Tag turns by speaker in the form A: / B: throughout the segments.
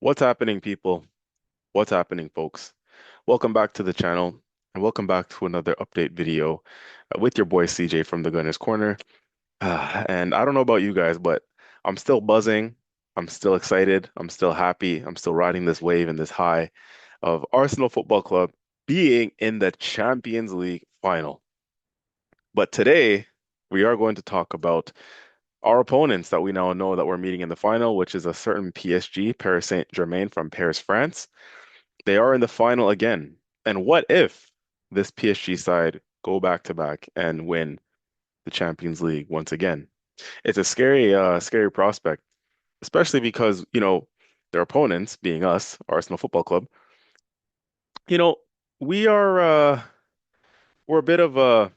A: What's happening, people? What's happening, folks? Welcome back to the channel and welcome back to another update video with your boy CJ from the Gunner's Corner. And I don't know about you guys, but I'm still buzzing. I'm still excited. I'm still happy. I'm still riding this wave and this high of Arsenal Football Club being in the Champions League final. But today, we are going to talk about our opponents that we now know that we're meeting in the final, which is a certain PSG, Paris Saint-Germain from Paris, France. They are in the final again. And what if this PSG side go back to back and win the Champions League once again? It's a scary prospect, especially because, their opponents, being us, Arsenal Football Club, you know, we are we're a bit of a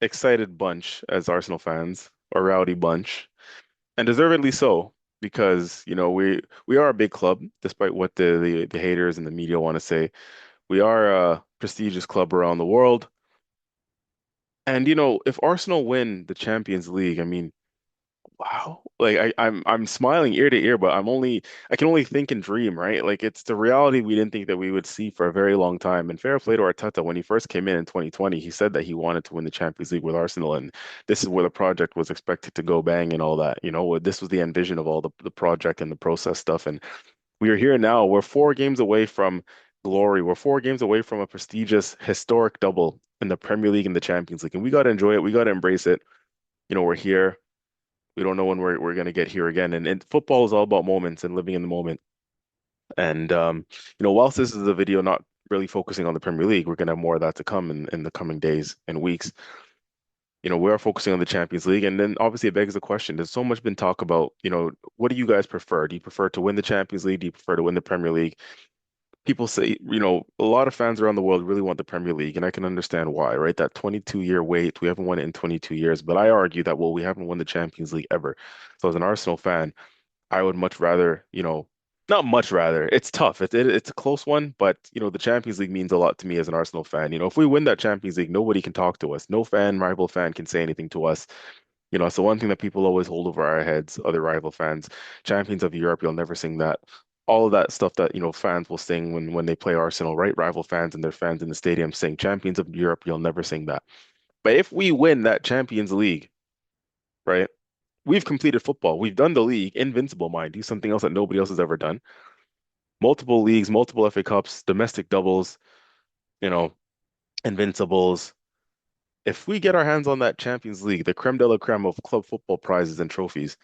A: excited bunch as Arsenal fans, a rowdy bunch, and deservedly so, because, we are a big club, despite what the haters and the media want to say. We are a prestigious club around the world. And if Arsenal win the Champions League, I mean, wow. Like I'm smiling ear to ear, but I can only think and dream, right? Like it's the reality we didn't think that we would see for a very long time. And fair play to Arteta, when he first came in 2020, he said that he wanted to win the Champions League with Arsenal, and this is where the project was expected to go bang and all that. This was the end vision of all the project and the process stuff. And we are here now. We're 4 games away from glory. We're 4 games away from a prestigious, historic double in the Premier League and the Champions League. And we got to enjoy it. We got to embrace it. We're here. We don't know when we're going to get here again. And football is all about moments and living in the moment. And, whilst this is a video not really focusing on the Premier League, we're going to have more of that to come in the coming days and weeks. We are focusing on the Champions League. And then obviously it begs the question, there's so much been talk about, what do you guys prefer? Do you prefer to win the Champions League? Do you prefer to win the Premier League? People say, a lot of fans around the world really want the Premier League, and I can understand why, right? That 22-year wait, we haven't won it in 22 years, but I argue that, well, we haven't won the Champions League ever. So as an Arsenal fan, I would much rather, not much rather. It's tough. It's a close one, but the Champions League means a lot to me as an Arsenal fan. If we win that Champions League, nobody can talk to us. No fan, rival fan can say anything to us. It's the one thing that people always hold over our heads, other rival fans. Champions of Europe, you'll never sing that. All of that stuff that, fans will sing when they play Arsenal, right? Rival fans and their fans in the stadium sing Champions of Europe, you'll never sing that. But if we win that Champions League, right? We've completed football. We've done the league, invincible, mind you, something else that nobody else has ever done. Multiple leagues, multiple FA Cups, domestic doubles, you know, invincibles. If we get our hands on that Champions League, the creme de la creme of club football prizes and trophies,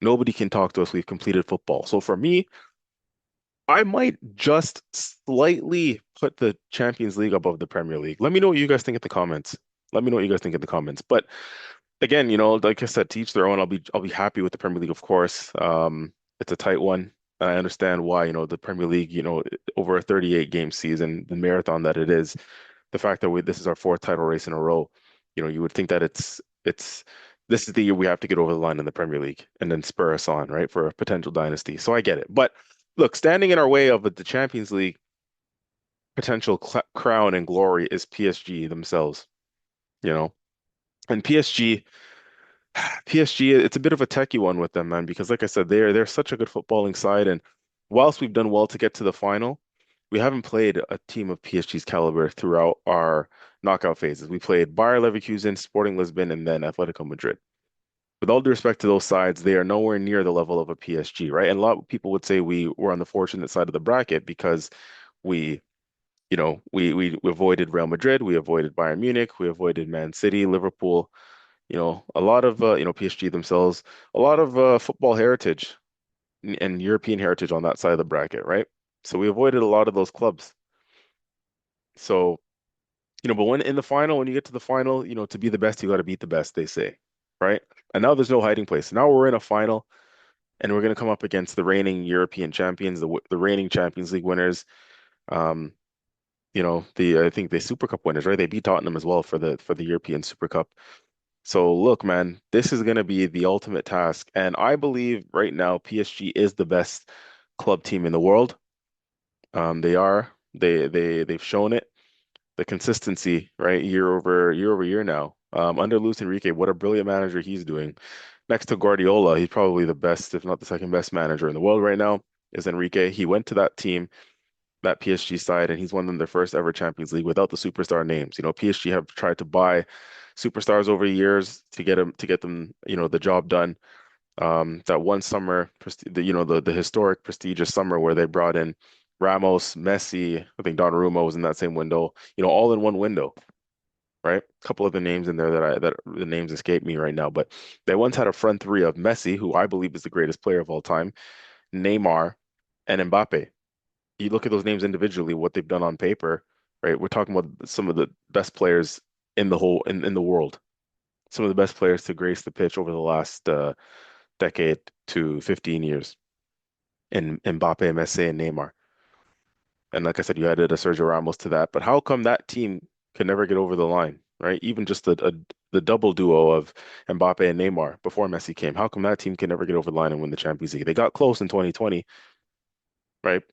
A: nobody can talk to us. We've completed football. So for me, I might just slightly put the Champions League above the Premier League. Let me know what you guys think in the comments. Let me know what you guys think in the comments. But again, like I said, to each their own. I'll be happy with the Premier League, of course. It's a tight one. And I understand why, the Premier League, over a 38 game season, the marathon that it is, the fact that this is our fourth title race in a row, you would think that it's this is the year we have to get over the line in the Premier League and then spur us on, right, for a potential dynasty. So I get it. But look, standing in our way of the Champions League potential crown and glory is PSG themselves, you know. And PSG, it's a bit of a techie one with them, man, because like I said, they're such a good footballing side, and whilst we've done well to get to the final, we haven't played a team of PSG's caliber throughout our knockout phases. We played Bayer Leverkusen, Sporting Lisbon, and then Atletico Madrid. With all due respect to those sides, they are nowhere near the level of a PSG, right? And a lot of people would say we were on the fortunate side of the bracket because we, we avoided Real Madrid, we avoided Bayern Munich, we avoided Man City, Liverpool, a lot of PSG themselves, a lot of football heritage and European heritage on that side of the bracket, right? So we avoided a lot of those clubs. So, but when in the final, when you get to the final, to be the best, you got to beat the best, they say, right? And now there's no hiding place. Now we're in a final, and we're going to come up against the reigning European champions, the reigning Champions League winners. Um, the I think the Super Cup winners, right? They beat Tottenham as well for the European Super Cup. So look, man, this is going to be the ultimate task, and I believe right now PSG is the best club team in the world. They are. They've shown it. The consistency, right, year over year now. Under Luis Enrique, what a brilliant manager he's doing. Next to Guardiola, he's probably the best, if not the second best manager in the world right now. is Enrique. He went to that team, that PSG side, and he's won them their first ever Champions League without the superstar names. PSG have tried to buy superstars over years to get them, the job done. That one summer, the historic prestigious summer where they brought in Ramos, Messi, I think Donnarumma was in that same window, all in one window, right? A couple of the names in there that the names escape me right now, but they once had a front three of Messi, who I believe is the greatest player of all time, Neymar, and Mbappe. You look at those names individually, what they've done on paper, right? We're talking about some of the best players in the world, some of the best players to grace the pitch over the last decade to 15 years in Mbappe, Messi, and Neymar. And like I said, you added a Sergio Ramos to that. But how come that team can never get over the line, right? Even just the double duo of Mbappe and Neymar before Messi came. How come that team can never get over the line and win the Champions League? They got close in 2020, right?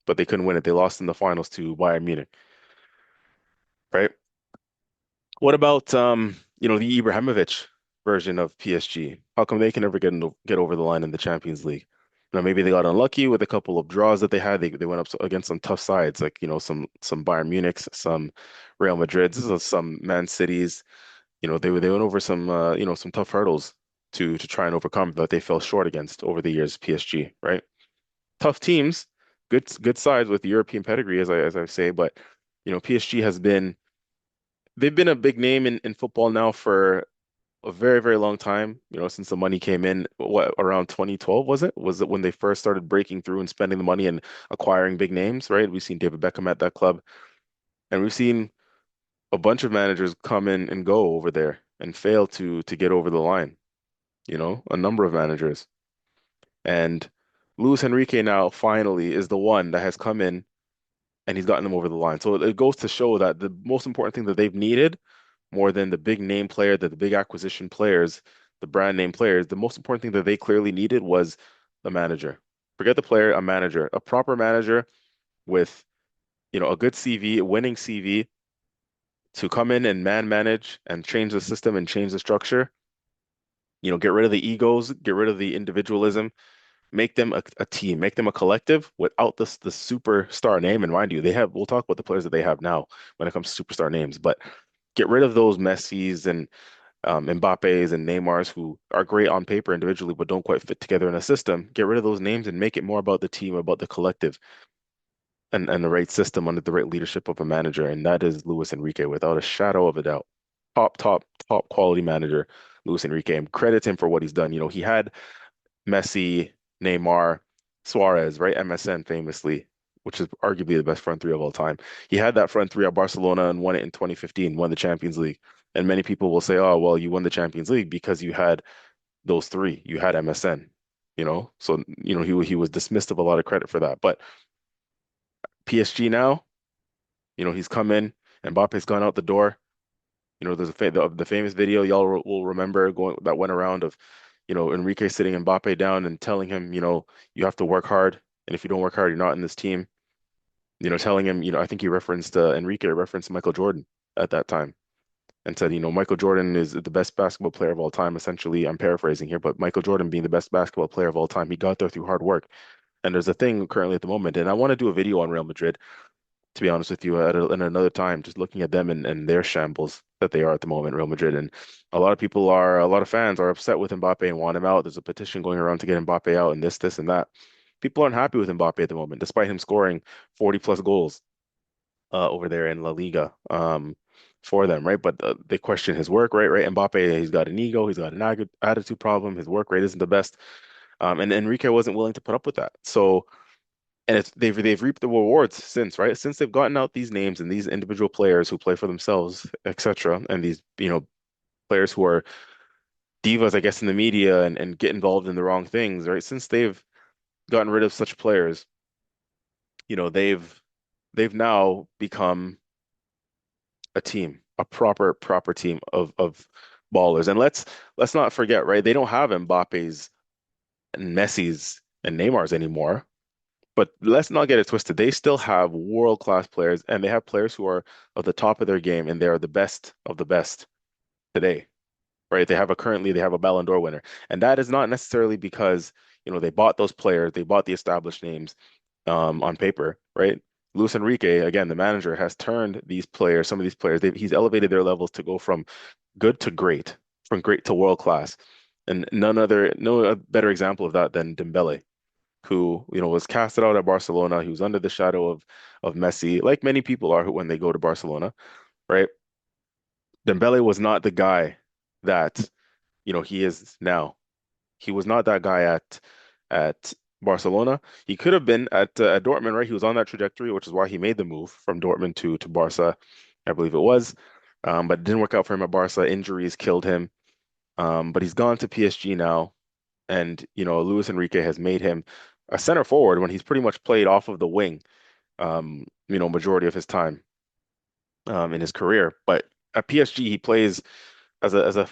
A: But they couldn't win it. They lost in the finals to Bayern Munich, right? What about the Ibrahimovic version of PSG? How come they can never get over the line in the Champions League? Now maybe they got unlucky with a couple of draws that they had. They went up against some tough sides, like some Bayern Munich's, some Real Madrid's, some Man Cities. They went over some tough hurdles to try and overcome that they fell short against over the years. PSG, right? Tough teams, good sides with European pedigree, as I say, but PSG has been. They've been a big name in football now for a very, very long time, since the money came in, what, around 2012, was it? Was it when they first started breaking through and spending the money and acquiring big names, right? We've seen David Beckham at that club, and we've seen a bunch of managers come in and go over there and fail to get over the line, a number of managers. And Luis Enrique now finally is the one that has come in and he's gotten them over the line. So it goes to show that the most important thing that they've needed more than the big name player, the big acquisition players, the brand name players, the most important thing that they clearly needed was the manager. Forget the player, a manager, a proper manager with, a good CV, a winning CV to come in and man manage and change the system and change the structure. Get rid of the egos, get rid of the individualism, make them a team, make them a collective without the superstar name. And mind you, we'll talk about the players that they have now when it comes to superstar names, but get rid of those Messis and Mbappe's and Neymar's who are great on paper individually, but don't quite fit together in a system. Get rid of those names and make it more about the team, about the collective, and the right system under the right leadership of a manager. And that is Luis Enrique, without a shadow of a doubt. Top, top, top quality manager, Luis Enrique. And credit him for what he's done. He had Messi, Neymar, Suarez, right? MSN famously, which is arguably the best front three of all time. He had that front three at Barcelona and won it in 2015, won the Champions League. And many people will say, oh, well, you won the Champions League because you had those three. You had MSN, So, he was dismissed of a lot of credit for that. But PSG now, he's come in, Mbappe's gone out the door. There's the famous video y'all will remember going that went around of, Enrique sitting Mbappe down and telling him, you have to work hard, and if you don't work hard, you're not in this team. Telling him, I think he referenced Enrique referenced Michael Jordan at that time and said, Michael Jordan is the best basketball player of all time. Essentially, I'm paraphrasing here, but Michael Jordan being the best basketball player of all time, he got there through hard work. And there's a thing currently at the moment, and I want to do a video on Real Madrid, to be honest with you, in another time, just looking at them and their shambles that they are at the moment, Real Madrid. And a lot of fans are upset with Mbappe and want him out. There's a petition going around to get Mbappe out and this, and that. People aren't happy with Mbappe at the moment, despite him scoring 40 plus goals over there in La Liga for them, right? But they question his work rate, right? Mbappe, he's got an ego, he's got an attitude problem, his work rate isn't the best. And Enrique wasn't willing to put up with that. So, and they've reaped the rewards since, right? Since they've gotten out these names and these individual players who play for themselves, etc., and these, players who are divas, I guess, in the media and get involved in the wrong things, right? Since they've gotten rid of such players, they've now become a team, a proper team of ballers. And let's not forget, right? They don't have Mbappe's and Messi's and Neymar's anymore. But let's not get it twisted. They still have world-class players, and they have players who are at the top of their game, and they are the best of the best today, right? They have a Ballon d'Or winner, and that is not necessarily because they bought those players, they bought the established names on paper, right? Luis Enrique, again, the manager, has turned these players, some of these players, he's elevated their levels to go from good to great, from great to world class. And no better example of that than Dembele, who, was casted out at Barcelona. He was under the shadow of Messi, like many people are when they go to Barcelona, right? Dembele was not the guy that, he is now. He was not that guy at Barcelona. He could have been at Dortmund, right? He was on that trajectory, which is why he made the move from Dortmund to Barca, I believe it was. But it didn't work out for him at Barca. Injuries killed him. But he's gone to PSG now, and Luis Enrique has made him a center forward when he's pretty much played off of the wing, majority of his time in his career. But at PSG, he plays as a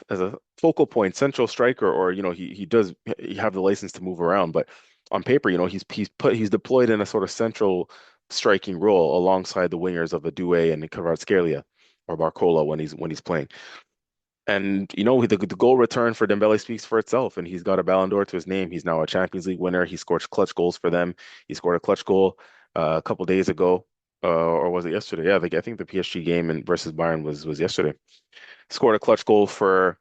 A: focal point, central striker, or he does he have the license to move around, but on paper, he's deployed in a sort of central striking role alongside the wingers of Adue and Kvaratskhelia or Barcola when he's playing. And the goal return for Dembele speaks for itself, and he's got a Ballon d'Or to his name. He's now a Champions League winner. He scored clutch goals for them. He scored a clutch goal a couple days ago, or was it yesterday? Yeah, I think the PSG game versus Bayern was yesterday. Scored a clutch goal for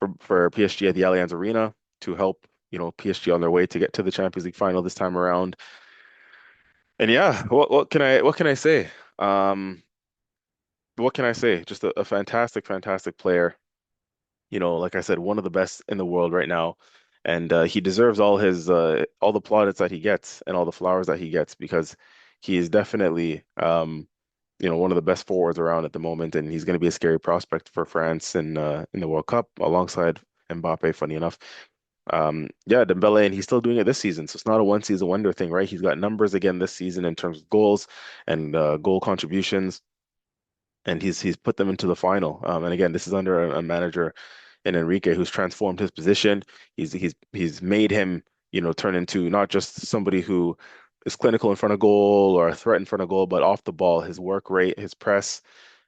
A: PSG at the Allianz Arena to help, PSG on their way to get to the Champions League final this time around. And yeah, what can I say? Um, what can I say? Just a fantastic, fantastic player. Like I said, one of the best in the world right now. And he deserves all the plaudits that he gets and all the flowers that he gets because he is definitely one of the best forwards around at the moment, and he's going to be a scary prospect for France in the World Cup alongside Mbappe, funny enough. Yeah, Dembele, and he's still doing it this season, so it's not a one season wonder thing, right? He's got numbers again this season in terms of goals and goal contributions, and he's put them into the final. And again, this is under a manager in Enrique who's transformed his position. He's made him, turn into not just somebody who is clinical in front of goal or a threat in front of goal, but off the ball, his work rate, his press,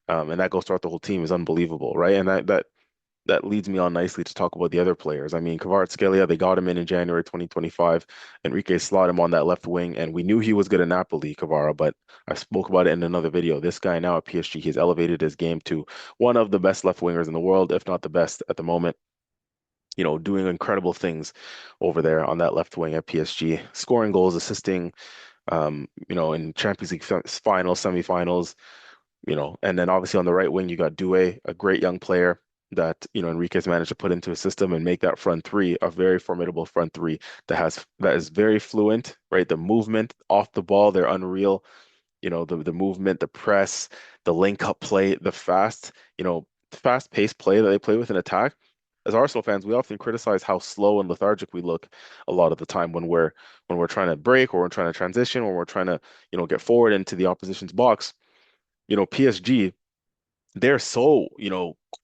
A: and that goes throughout the whole team is unbelievable, right? And that leads me on nicely to talk about the other players. I mean, Kvaratskhelia, they got him in January 2025. Enrique slot him on that left wing, and we knew he was good at Napoli, Kvara, but I spoke about it in another video. This guy now at PSG, he's elevated his game to one of the best left wingers in the world, if not the best at the moment. Doing incredible things over there on that left wing at PSG, scoring goals, assisting, in Champions League finals, semifinals, and then obviously on the right wing, you got Doué, a great young player that, Enrique's managed to put into his system and make that front three a very formidable front three that is very fluent, right? The movement off the ball, they're unreal. The movement, the press, the link up play, the fast paced play that they play with in attack. As Arsenal fans, we often criticize how slow and lethargic we look a lot of the time when we're trying to break or we're trying to transition or we're trying to, get forward into the opposition's box. PSG, they're so,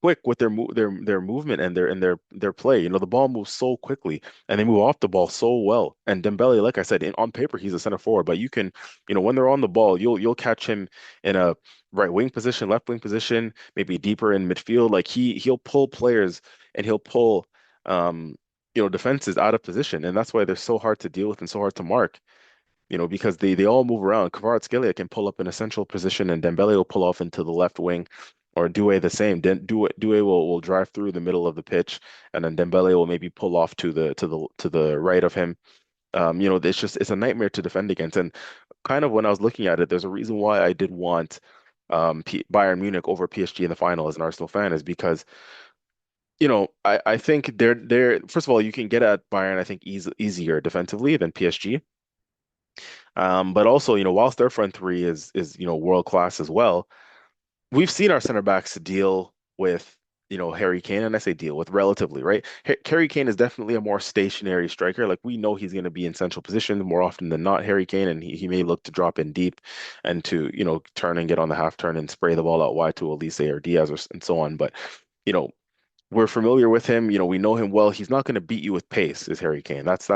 A: quick with their movement and their play. The ball moves so quickly and they move off the ball so well. And Dembele, like I said, on paper he's a center forward, but you can, when they're on the ball, you'll catch him in a right wing position, left wing position, maybe deeper in midfield. Like he'll pull players and he'll pull defenses out of position, and that's why they're so hard to deal with and so hard to mark. Because they all move around. Kvaratskhelia can pull up in a central position, and Dembele will pull off into the left wing, or Doué the same. Doué will drive through the middle of the pitch, and then Dembele will maybe pull off to the right of him. It's a nightmare to defend against. And kind of when I was looking at it, there's a reason why I did want Bayern Munich over PSG in the final as an Arsenal fan is because I think they're first of all you can get at Bayern I think easier defensively than PSG. But also, whilst their front three is world class as well, we've seen our center backs deal with Harry Kane, and I say deal with relatively, right? Harry Kane is definitely a more stationary striker. Like we know he's going to be in central position more often than not, Harry Kane, and he may look to drop in deep and to turn and get on the half turn and spray the ball out wide to Elise or Diaz and so on. But you know we're familiar with him. We know him well. He's not going to beat you with pace, is Harry Kane. That's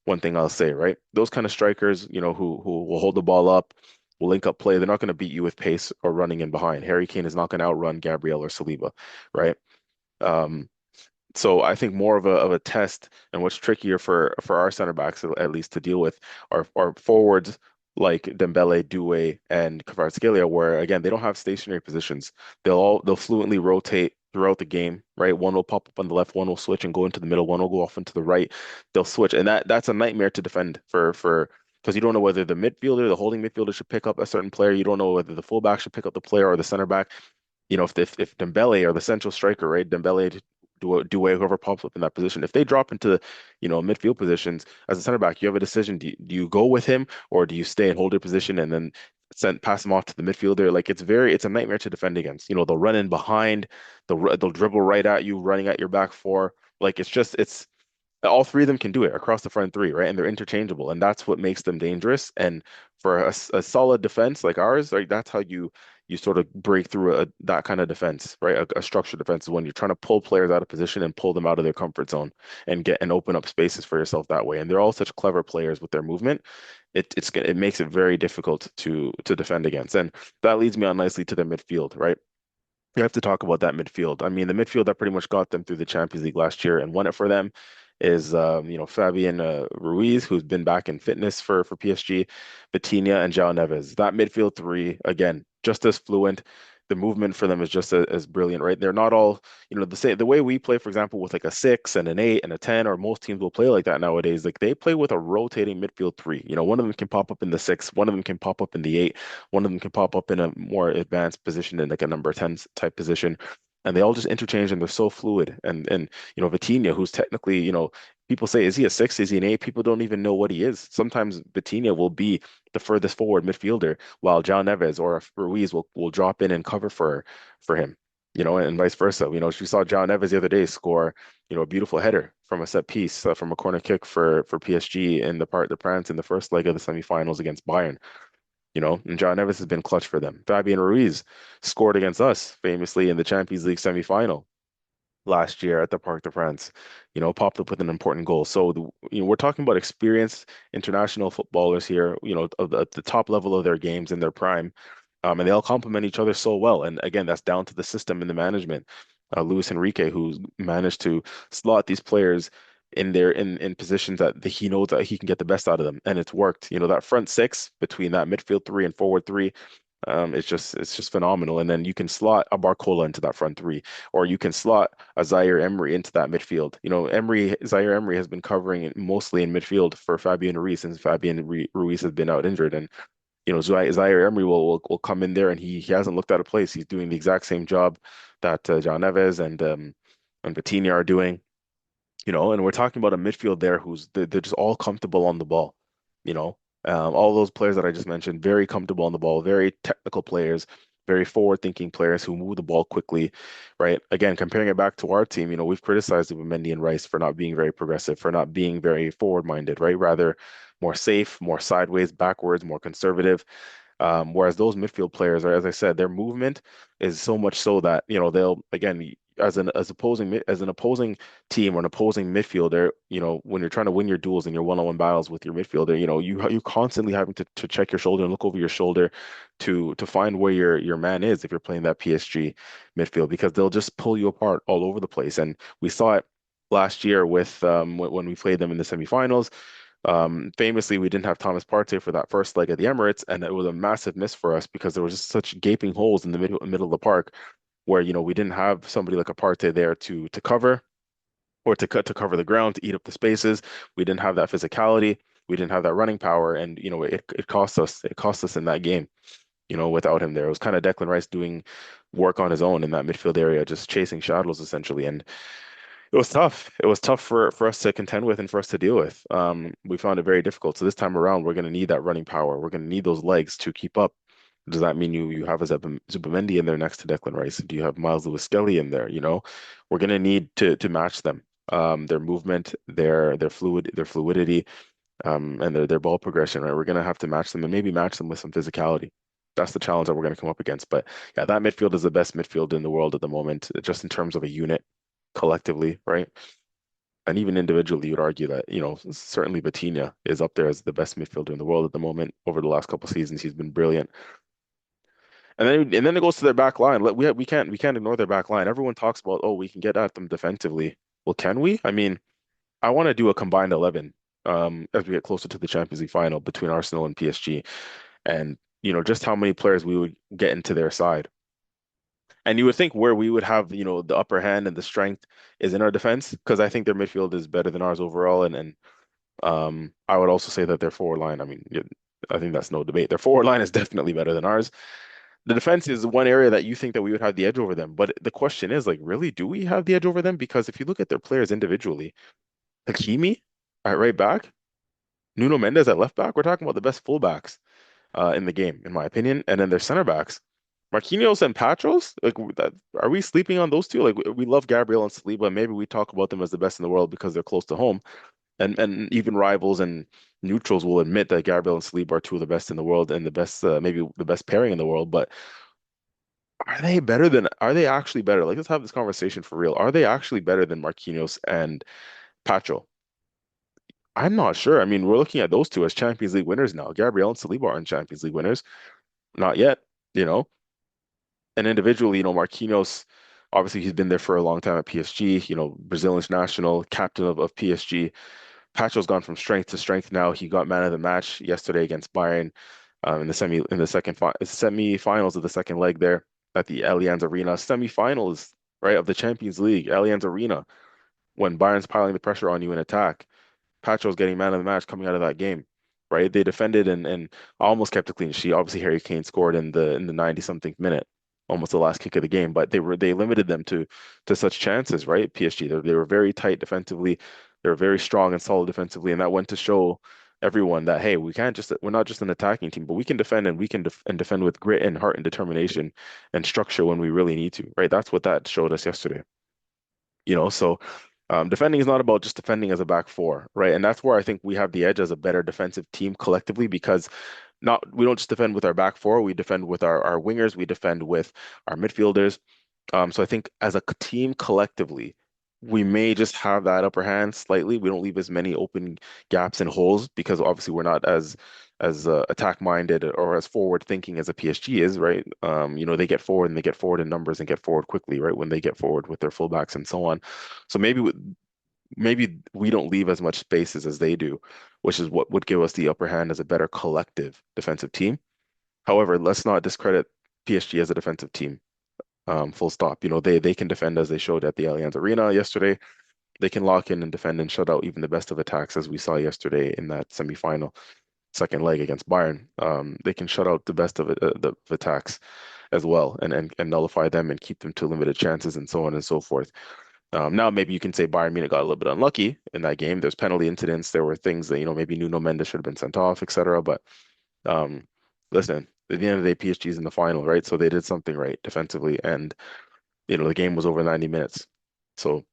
A: one thing I'll say, right? Those kind of strikers, who will hold the ball up, will link up play, they're not going to beat you with pace or running in behind. Harry Kane is not going to outrun Gabriel or Saliba, right? Um, So I think more of a test and what's trickier for our center backs at least to deal with are forwards like Dembele, Doué, and Kvaratskhelia, where again they don't have stationary positions. They'll fluently rotate throughout the game, right? One will pop up on the left, one will switch and go into the middle, one will go off into the right. They'll switch, and that's a nightmare to defend for because you don't know whether the midfielder, the holding midfielder should pick up a certain player. You don't know whether the fullback should pick up the player or the center back. If Dembele or the central striker, right, Dembele, Doué, whoever pops up in that position, if they drop into, midfield positions as a center back, you have a decision. Do you go with him or do you stay and hold your position and then pass him off to the midfielder? Like it's a nightmare to defend against. They'll run in behind, they'll dribble right at you, running at your back four. Like it's all three of them can do it across the front three, right? And they're interchangeable, and that's what makes them dangerous. And for a solid defense like ours, like that's how you sort of break through that kind of defense, right? A structured defense is when you're trying to pull players out of position and pull them out of their comfort zone and get and open up spaces for yourself that way. And they're all such clever players with their movement. It makes it very difficult to defend against. And that leads me on nicely to the midfield, right? You have to talk about that midfield. I mean, the midfield that pretty much got them through the Champions League last year and won it for them is, Fabian Ruiz, who's been back in fitness for PSG, Vitinha, and João Neves. That midfield three, again, just as fluent. The movement for them is just as brilliant, right? They're not all, the way we play, for example, with like a six and an eight and a 10, or most teams will play like that nowadays. Like they play with a rotating midfield three. One of them can pop up in the six, one of them can pop up in the eight, one of them can pop up in a more advanced position in like a number 10 type position. And they all just interchange and they're so fluid. And Vitinha, who's technically, people say, is he a six? Is he an eight? People don't even know what he is. Sometimes Vitinha will be the furthest forward midfielder, while João Neves or Ruiz will drop in and cover for him, and vice versa. She saw João Neves the other day score, a beautiful header from a set piece from a corner kick for PSG in the Parc des Princes in the first leg of the semifinals against Bayern. And John Neves has been clutch for them. Fabian Ruiz scored against us famously in the Champions League semifinal last year at the Parc de France, popped up with an important goal. So, we're talking about experienced international footballers here, at the top level of their games in their prime. And they all complement each other so well. And again, that's down to the system and the management. Luis Enrique, who's managed to slot these players in positions that he knows that he can get the best out of them, and it's worked. That front six between that midfield three and forward three, it's just phenomenal. And then you can slot a Barcola into that front three, or you can slot a Zaire Emery into that midfield. Zaire Emery has been covering it mostly in midfield for Fabian Ruiz since Ruiz has been out injured, and Zaire Emery will come in there and he hasn't looked out of place. He's doing the exact same job that John Neves and Vitinha are doing. And we're talking about a midfield there they're just all comfortable on the ball. You know, all those players that I just mentioned, very comfortable on the ball, very technical players, very forward-thinking players who move the ball quickly, right? Again, comparing it back to our team, we've criticized Mendy and Rice for not being very progressive, for not being very forward-minded, right? Rather more safe, more sideways, backwards, more conservative. Whereas those midfield players are, as I said, their movement is so much so that, they'll again as an opposing team or an opposing midfielder, when you're trying to win your duels and your one-on-one battles with your midfielder, you constantly having to check your shoulder and look over your shoulder to find where your man is if you're playing that PSG midfield, because they'll just pull you apart all over the place. And we saw it last year with when we played them in the semifinals. Famously, we didn't have Thomas Partey for that first leg of the Emirates, and it was a massive miss for us because there was just such gaping holes in the middle of the park where we didn't have somebody like a Partey there to cover or to cover the ground to eat up the spaces. We didn't have that physicality. We didn't have that running power, and it cost us. It cost us in that game. Without him there, it was kind of Declan Rice doing work on his own in that midfield area, just chasing shadows essentially, and it was tough. It was tough for us to contend with and for us to deal with. We found it very difficult. So this time around, we're going to need that running power. We're going to need those legs to keep up. Does that mean you have a Zubimendi in there next to Declan Rice? Do you have Miles Lewis-Skelly in there? We're going to need to match them. Their movement, their fluidity, and their ball progression, right? We're going to have to match them and maybe match them with some physicality. That's the challenge that we're going to come up against. But yeah, that midfield is the best midfield in the world at the moment, just in terms of a unit collectively, right? And even individually, you'd argue that, certainly Vitinha is up there as the best midfielder in the world at the moment. Over the last couple of seasons, he's been brilliant. And then it goes to their back line. We can't ignore their back line. Everyone talks about, oh, we can get at them defensively. Well, can we? I mean, I want to do a combined 11 as we get closer to the Champions League final between Arsenal and PSG, and just how many players we would get into their side. And you would think where we would have, the upper hand and the strength is in our defense, because I think their midfield is better than ours overall, and I would also say that their forward line, I mean, I think that's no debate. Their forward line is definitely better than ours. The defense is one area that you think that we would have the edge over them, but the question is, like, really, do we have the edge over them? Because if you look at their players individually, Hakimi at right back, Nuno Mendes at left back, we're talking about the best fullbacks in the game, in my opinion. And then their center backs, Marquinhos and Patros. Like, are we sleeping on those two? Like, we love Gabriel and Saliba. Maybe we talk about them as the best in the world because they're close to home, and even rivals and neutrals will admit that Gabriel and Saliba are two of the best in the world and the best, maybe the best pairing in the world. But are they better than? Are they actually better? Like, let's have this conversation for real. Are they actually better than Marquinhos and Patro? I'm not sure. I mean, we're looking at those two as Champions League winners now. Gabriel and Saliba aren't Champions League winners. Not yet, you know. And individually, Marquinhos, obviously he's been there for a long time at PSG, Brazil international, captain of PSG. Pacho's gone from strength to strength now. He got man of the match yesterday against Bayern in the semi-finals of the second leg there at the Allianz Arena. Semi-finals, right, of the Champions League, Allianz Arena, when Bayern's piling the pressure on you in attack. Pacho's getting man of the match coming out of that game, right? They defended and almost kept a clean sheet. Obviously, Harry Kane scored in the 90 something minute, almost the last kick of the game, but they limited them to such chances, right? PSG, they were very tight defensively. They were very strong and solid defensively, and that went to show everyone that, hey, we're not just an attacking team, but we can defend, and we can defend with grit and heart and determination and structure when we really need to, right? That's what that showed us yesterday. So defending is not about just defending as a back four, right? And that's where I think we have the edge as a better defensive team collectively, because not we don't just defend with our back four, we defend with our wingers, we defend with our midfielders. So I think as a team collectively, we may just have that upper hand slightly. We don't leave as many open gaps and holes because obviously we're not as attack minded or as forward thinking as a PSG is, right? They get forward and they get forward in numbers and get forward quickly, right? When they get forward with their fullbacks and so on. So maybe we don't leave as much spaces as they do, which is what would give us the upper hand as a better collective defensive team. However, let's not discredit PSG as a defensive team. Full stop. They can defend as they showed at the Allianz Arena yesterday. They can lock in and defend and shut out even the best of attacks, as we saw yesterday in that semifinal second leg against Bayern. They can shut out the best of the attacks as well, and nullify them and keep them to limited chances and so on and so forth. Now maybe you can say Bayern Munich got a little bit unlucky in that game. There's penalty incidents. There were things that maybe Nuno Mendes should have been sent off, etc. But um, listen, at the end of the day, PSG's in the final, right? So they did something right defensively, and the game was over 90 minutes. So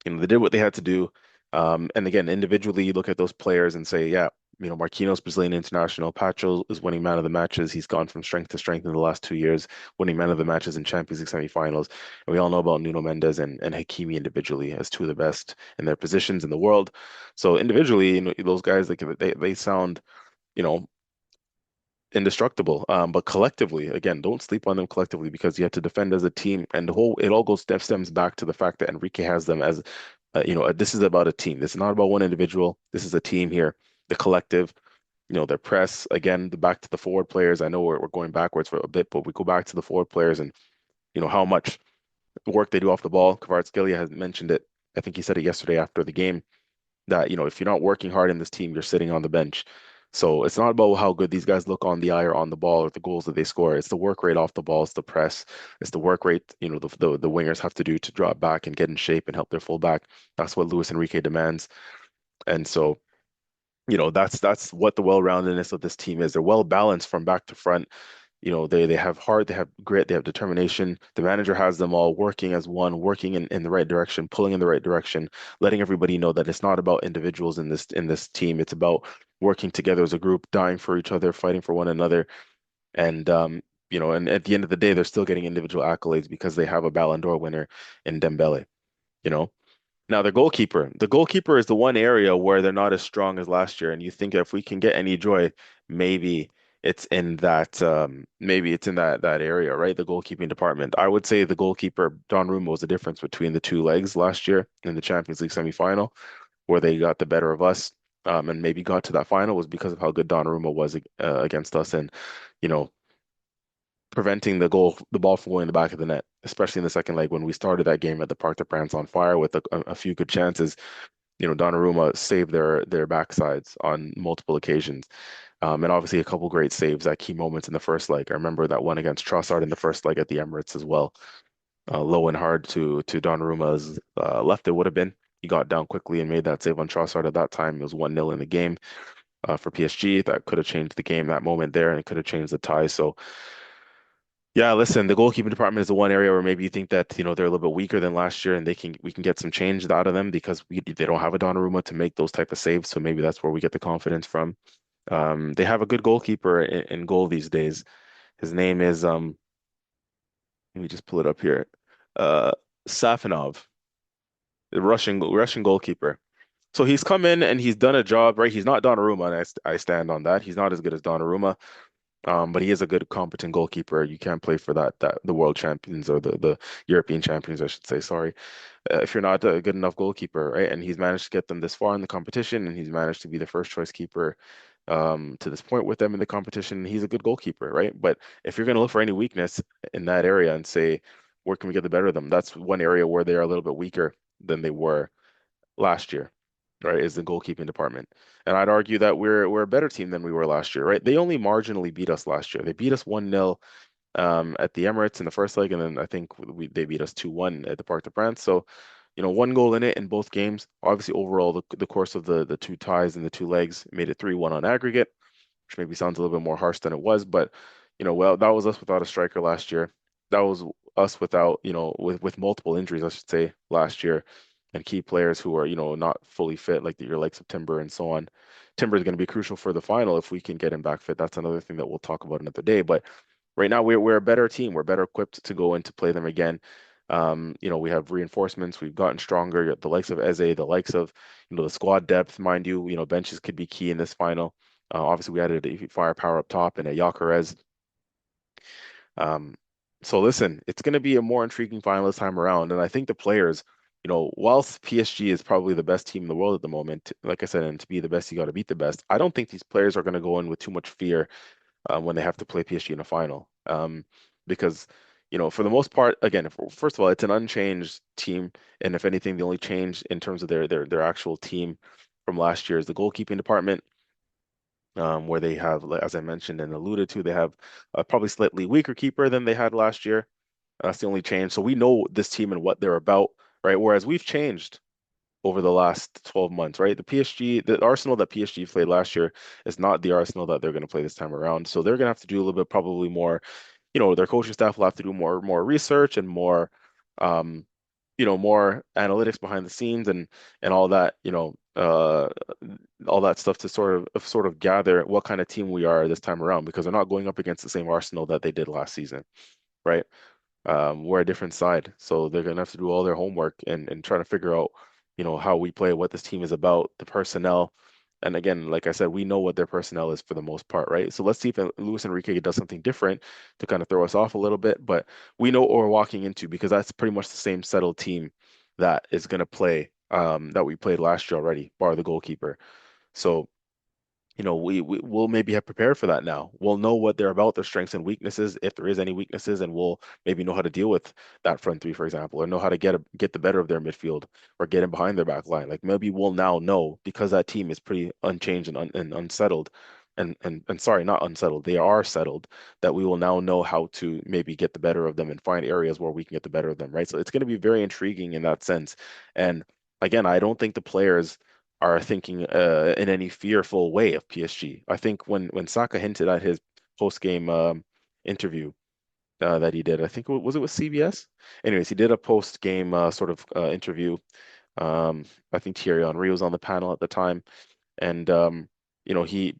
A: they did what they had to do. And again, individually, you look at those players and say, yeah, Marquinhos, Brazilian international, Pacho is winning man of the matches. He's gone from strength to strength in the last 2 years, winning man of the matches in Champions League semifinals. And we all know about Nuno Mendes and Hakimi individually as two of the best in their positions in the world. So individually, those guys, like they sound, you know, indestructible. But collectively, again, don't sleep on them collectively, because you have to defend as a team, and it all stems back to the fact that Enrique has them as, this is about a team. This is not about one individual. This is a team here, the collective. Their press again, back to the forward players. I know we're going backwards for a bit, but we go back to the forward players and how much work they do off the ball. Kvaratskhelia has mentioned it. I think he said it yesterday after the game that, if you're not working hard in this team, you're sitting on the bench. So it's not about how good these guys look on the eye or on the ball or the goals that they score. It's the work rate off the ball. It's the press. It's the work rate, the wingers have to do to drop back and get in shape and help their fullback. That's what Luis Enrique demands. And so, that's what the well-roundedness of this team is. They're well balanced from back to front. They have heart, they have grit, they have determination. The manager has them all working as one, working in the right direction, pulling in the right direction, letting everybody know that it's not about individuals in this team. It's about working together as a group, dying for each other, fighting for one another. And at the end of the day, they're still getting individual accolades because they have a Ballon d'Or winner in Dembele, you know. Now, the goalkeeper is the one area where they're not as strong as last year. And you think if we can get any joy, maybe it's in that maybe it's in that area, right? The goalkeeping department. I would say the goalkeeper Donnarumma was the difference between the two legs last year in the Champions League semifinal, where they got the better of us, and maybe got to that final was because of how good Donnarumma was against us, and you know, preventing the ball from going in the back of the net, especially in the second leg when we started that game at the Parc des Princes on fire with a few good chances. You know, Donnarumma saved their backsides on multiple occasions. And obviously a couple great saves at key moments in the first leg. I remember that one against Trossard in the first leg at the Emirates as well. Low and hard to Donnarumma's left it would have been. He got down quickly and made that save on Trossard at that time. It was 1-0 in the game for PSG. That could have changed the game that moment there, and it could have changed the tie. So yeah, listen, the goalkeeping department is the one area where maybe you think that, they're a little bit weaker than last year and we can get some change out of them because they don't have a Donnarumma to make those type of saves. So maybe that's where we get the confidence from. They have a good goalkeeper in goal these days. His name is let me just pull it up here. Uh Safanov, the Russian goalkeeper. So he's come in and he's done a job, right? He's not Donnarumma, and I stand on that. He's not as good as Donnarumma. But he is a good, competent goalkeeper. You can't play for that the world champions or the European champions, I should say. Sorry, if you're not a good enough goalkeeper, right? And he's managed to get them this far in the competition, and he's managed to be the first choice keeper to this point with them in the competition. He's a good goalkeeper, right? But if you're going to look for any weakness in that area and say, where can we get the better of them? That's one area where they are a little bit weaker than they were last year, right, is the goalkeeping department. And I'd argue that we're a better team than we were last year, right? They only marginally beat us last year. They beat us 1-0 at the Emirates in the first leg, and then I think they beat us 2-1 at the Parc des Princes. So, one goal in it in both games. Obviously, overall, the course of the two ties and the two legs made it 3-1 on aggregate, which maybe sounds a little bit more harsh than it was, but well, that was us without a striker last year. That was us without, with multiple injuries, I should say, last year, and key players who are, not fully fit, like your likes of Timber and so on. Timber is going to be crucial for the final if we can get him back fit. That's another thing that we'll talk about another day. But right now, we're a better team. We're better equipped to go in to play them again. We have reinforcements. We've gotten stronger. The likes of Eze, the likes of, the squad depth, mind you, benches could be key in this final. Obviously, we added a firepower up top and a Gyökeres. Um, so listen, it's going to be a more intriguing final this time around, and I think the players, whilst PSG is probably the best team in the world at the moment, like I said, and to be the best, you got to beat the best. I don't think these players are going to go in with too much fear when they have to play PSG in a final, because for the most part, again, first of all, it's an unchanged team, and if anything, the only change in terms of their actual team from last year is the goalkeeping department, where they have, like, as I mentioned and alluded to, they have a probably slightly weaker keeper than they had last year. That's the only change. So we know this team and what they're about, right? Whereas we've changed over the last 12 months, right? The Arsenal that PSG played last year is not the Arsenal that they're going to play this time around. So they're going to have to do a little bit, probably more, their coaching staff will have to do more research and more, um, more analytics behind the scenes and all that stuff to sort of gather what kind of team we are this time around because they're not going up against the same Arsenal that they did last season, right? We're a different side, so they're gonna have to do all their homework and try to figure out, how we play, what this team is about, the personnel. And again, like I said, we know what their personnel is for the most part, right? So let's see if Luis Enrique does something different to kind of throw us off a little bit. But we know what we're walking into because that's pretty much the same settled team that is gonna play that we played last year already, bar the goalkeeper. So we'll maybe have prepared for that now. We'll know what they're about, their strengths and weaknesses, if there is any weaknesses, and we'll maybe know how to deal with that front three, for example, or know how to get the better of their midfield or get in behind their back line. Like maybe we'll now know because that team is pretty unchanged and unsettled. And sorry, not unsettled. They are settled that we will now know how to maybe get the better of them and find areas where we can get the better of them, right? So it's going to be very intriguing in that sense. And again, I don't think the players are thinking in any fearful way of PSG. I think when Saka hinted at his post game interview that he did, I think was it with CBS? Anyways, he did a post game sort of interview. I think Thierry Henry was on the panel at the time, and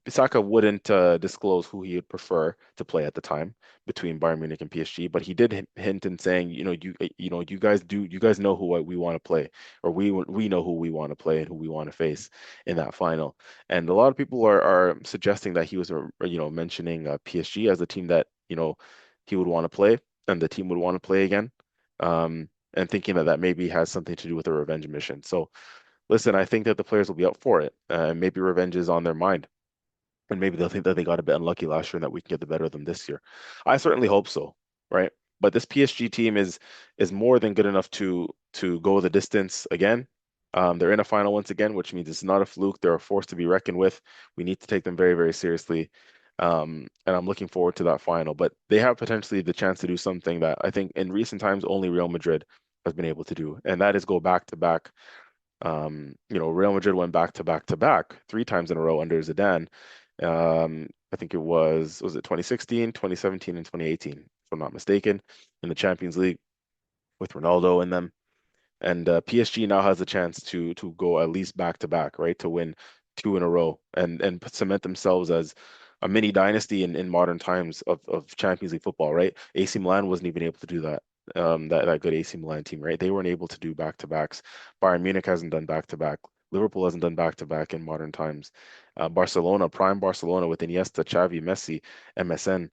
A: Saka wouldn't disclose who he would prefer to play at the time between Bayern Munich and PSG, but he did hint in saying, you guys know who we want to play, or we know who we want to play and who we want to face in that final. And a lot of people are suggesting that he was, mentioning PSG as a team that, he would want to play and the team would want to play again, and thinking that that maybe has something to do with a revenge mission. So listen, I think that the players will be up for it. Maybe revenge is on their mind, and maybe they'll think that they got a bit unlucky last year and that we can get the better of them this year. I certainly hope so, right? But this PSG team is more than good enough to go the distance again. They're in a final once again, which means it's not a fluke. They're a force to be reckoned with. We need to take them very, very seriously. And I'm looking forward to that final. But they have potentially the chance to do something that I think in recent times only Real Madrid has been able to do, and that is go back to back. Real Madrid went back to back to back 3 times in a row under Zidane. I think was it 2016, 2017, and 2018, if I'm not mistaken, in the Champions League with Ronaldo in them. And PSG now has a chance to go at least back to back, right? To win 2 in a row and cement themselves as a mini dynasty in modern times of Champions League football, right? AC Milan wasn't even able to do that. That good AC Milan team, right? They weren't able to do back to backs. Bayern Munich hasn't done back to back. Liverpool hasn't done back to back in modern times. Barcelona, prime Barcelona with Iniesta, Xavi, Messi, MSN,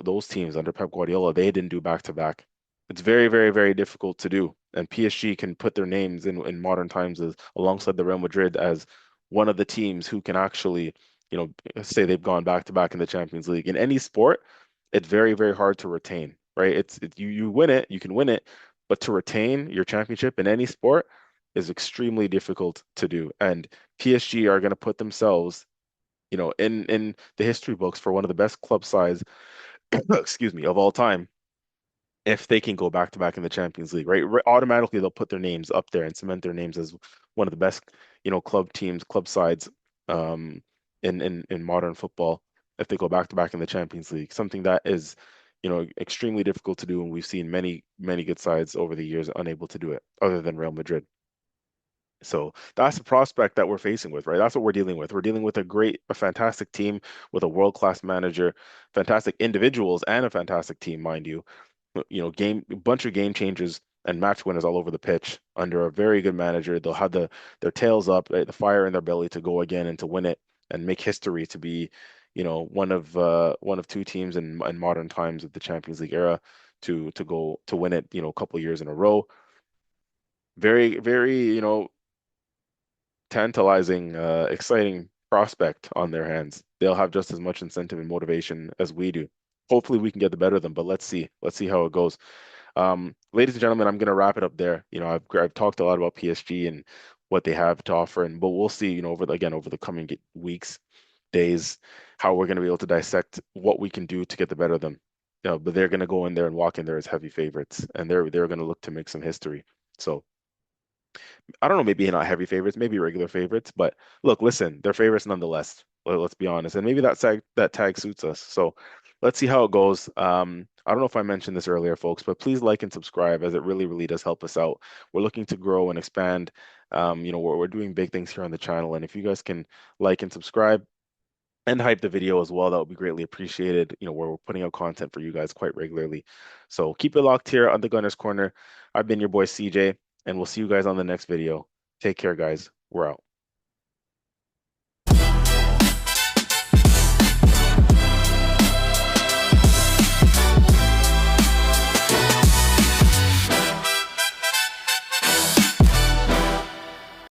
A: those teams under Pep Guardiola, they didn't do back to back. It's very, very, very difficult to do. And PSG can put their names in modern times as alongside the Real Madrid as one of the teams who can actually, say they've gone back to back in the Champions League. In any sport, it's very, very hard to retain, right? You win it, you can win it, but to retain your championship in any sport is extremely difficult to do. And PSG are going to put themselves, in the history books for one of the best club sides, excuse me, of all time if they can go back to back in the Champions League, right? Automatically they'll put their names up there and cement their names as one of the best, club teams, club sides, um, in modern football if they go back to back in the Champions League. Something that is, extremely difficult to do, and we've seen many, many good sides over the years unable to do it, other than Real Madrid. So that's the prospect that we're facing with, right? That's what we're dealing with. We're dealing with a fantastic team with a world-class manager, fantastic individuals, and a fantastic team, mind you, bunch of game changers and match winners all over the pitch under a very good manager. They'll have their tails up, right, the fire in their belly to go again and to win it and make history to be, one of 2 teams in modern times of the Champions League era to go to win it, a couple of years in a row. Very, very, tantalizing, exciting prospect on their hands. They'll have just as much incentive and motivation as we do. Hopefully we can get the better of them, but let's see. Let's see how it goes. Ladies and gentlemen, I'm going to wrap it up there. I've talked a lot about PSG and what they have to offer, but we'll see, over the coming weeks, days, how we're going to be able to dissect what we can do to get the better of them. But they're going to go in there and walk in there as heavy favorites, and they're going to look to make some history. So I don't know, maybe not heavy favorites, maybe regular favorites, but look, listen, they're favorites nonetheless. Let's be honest, and maybe that tag suits us. So let's see how it goes. I don't know if I mentioned this earlier, folks, but please like and subscribe as it really, really does help us out. We're looking to grow and expand. We're doing big things here on the channel, and if you guys can like and subscribe and hype the video as well, that would be greatly appreciated. Where we're putting out content for you guys quite regularly. So keep it locked here on the Gunner's Corner. I've been your boy CJ, and we'll see you guys on the next video. Take care, guys. We're out.